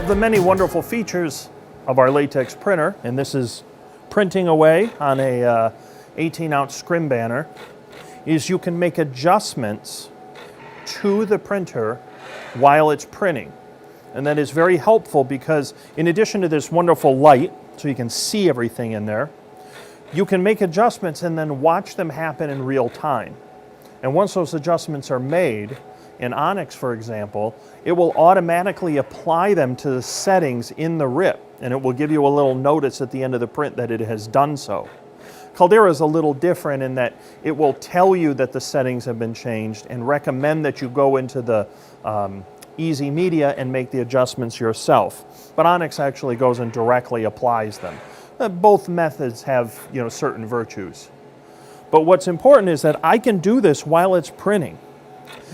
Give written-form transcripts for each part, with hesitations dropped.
of the many wonderful features of our latex printer, and this is printing away on a 18-ounce scrim banner, is you can make adjustments to the printer while it's printing. And that is very helpful because in addition to this wonderful light, so you can see everything in there, you can make adjustments and then watch them happen in real time. And once those adjustments are made, in Onyx, for example, it will automatically apply them to the settings in the RIP, and it will give you a little notice at the end of the print that it has done so. Caldera is a little different in that it will tell you that the settings have been changed and recommend that you go into the Easy Media and make the adjustments yourself. But Onyx actually goes and directly applies them. Both methods have, certain virtues. But what's important is that I can do this while it's printing.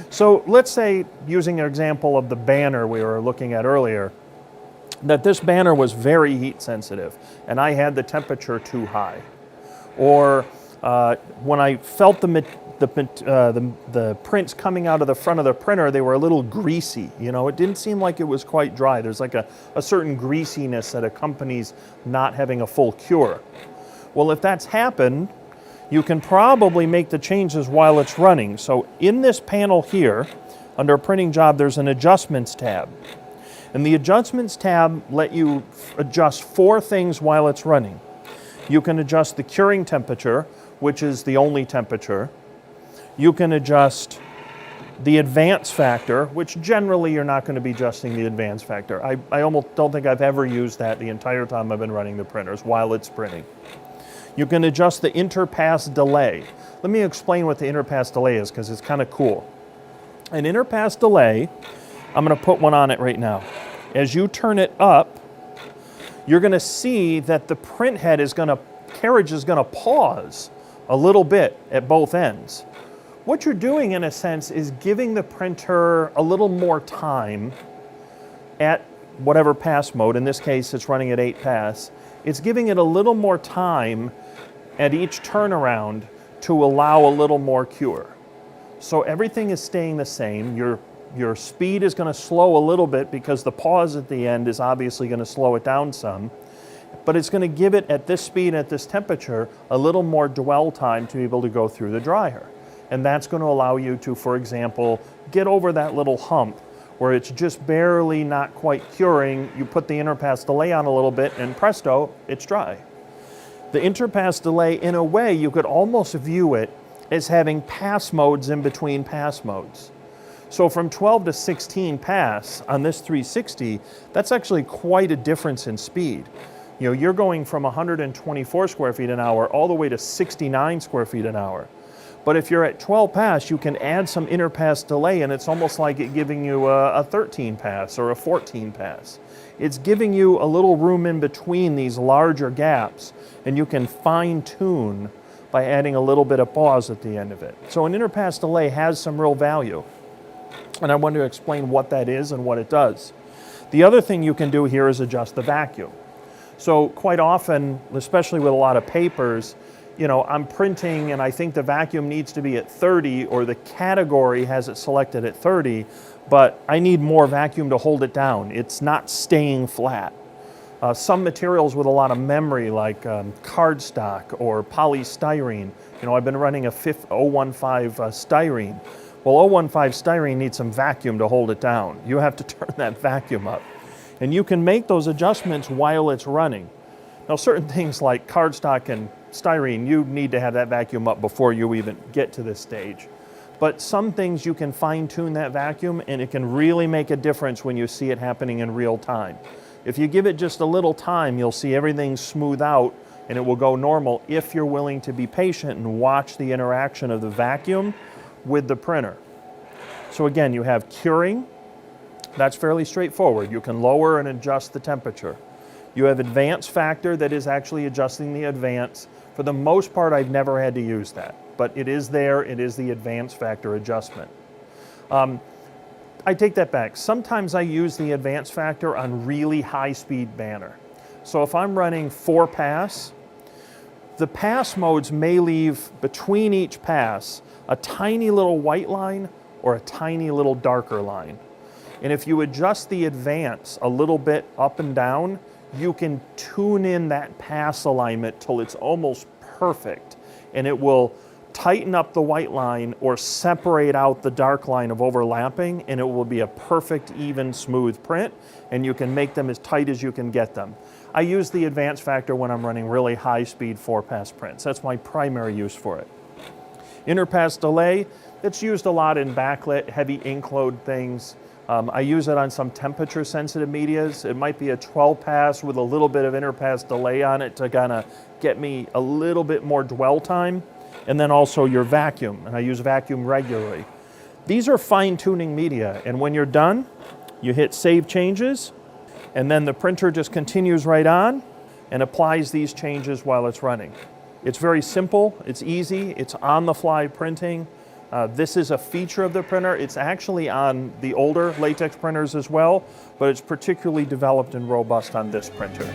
So let's say, using an example of the banner we were looking at earlier, that this banner was very heat sensitive and I had the temperature too high. Or when I felt the prints coming out of the front of the printer, they were a little greasy. It didn't seem like it was quite dry. There's like a certain greasiness that accompanies not having a full cure. Well, if that's happened, you can probably make the changes while it's running. So in this panel here, under Printing Job, there's an Adjustments tab. And the Adjustments tab let you adjust 4 things while it's running. You can adjust the curing temperature, which is the only temperature. You can adjust the advance factor, which generally you're not going to be adjusting the advance factor. I almost don't think I've ever used that the entire time I've been running the printers while it's printing. You can adjust the interpass delay. Let me explain what the interpass delay is because it's kind of cool. An interpass delay, I'm going to put one on it right now. As you turn it up, you're going to see that the print head carriage is going to pause a little bit at both ends. What you're doing in a sense is giving the printer a little more time at whatever pass mode. In this case, it's running at 8 pass. It's giving it a little more time at each turnaround to allow a little more cure. So everything is staying the same. Your speed is going to slow a little bit because the pause at the end is obviously going to slow it down some. But it's going to give it, at this speed, at this temperature, a little more dwell time to be able to go through the dryer. And that's going to allow you to, for example, get over that little hump where it's just barely not quite curing. You put the interpass delay on a little bit and presto, it's dry. The interpass delay, in a way, you could almost view it as having pass modes in between pass modes. So from 12 to 16 pass on this 360, that's actually quite a difference in speed. You're going from 124 square feet an hour all the way to 69 square feet an hour. But if you're at 12 pass, you can add some interpass delay and it's almost like it giving you a 13 pass or a 14 pass. It's giving you a little room in between these larger gaps, and you can fine tune by adding a little bit of pause at the end of it. So an interpass delay has some real value. And I want to explain what that is and what it does. The other thing you can do here is adjust the vacuum. So quite often, especially with a lot of papers, I'm printing and I think the vacuum needs to be at 30 or the category has it selected at 30, but I need more vacuum to hold it down. It's not staying flat. Some materials with a lot of memory like cardstock or polystyrene, I've been running a 015 styrene. Well, 015 styrene needs some vacuum to hold it down. You have to turn that vacuum up. And you can make those adjustments while it's running. Now, certain things like cardstock and styrene, you need to have that vacuum up before you even get to this stage. But some things you can fine tune that vacuum and it can really make a difference when you see it happening in real time. If you give it just a little time, you'll see everything smooth out and it will go normal if you're willing to be patient and watch the interaction of the vacuum with the printer. So again, you have curing. That's fairly straightforward. You can lower and adjust the temperature. You have advance factor that is actually adjusting the advance. For the most part, I've never had to use that, but it is there. It is the advance factor adjustment. I take that back. Sometimes I use the advance factor on really high-speed banner. So if I'm running 4 pass, the pass modes may leave between each pass a tiny little white line or a tiny little darker line. And if you adjust the advance a little bit up and down, you can tune in that pass alignment till it's almost perfect. And it will tighten up the white line or separate out the dark line of overlapping, and it will be a perfect, even, smooth print, and you can make them as tight as you can get them. I use the advance factor when I'm running really high-speed 4-pass prints. That's my primary use for it. Interpass delay, it's used a lot in backlit, heavy ink load things. I use it on some temperature-sensitive medias. It might be a 12-pass with a little bit of interpass delay on it to kind of get me a little bit more dwell time. And then also your vacuum, and I use vacuum regularly. These are fine-tuning media, and when you're done, you hit Save Changes, and then the printer just continues right on and applies these changes while it's running. It's very simple, it's easy, it's on-the-fly printing. This is a feature of the printer. It's actually on the older latex printers as well, but it's particularly developed and robust on this printer.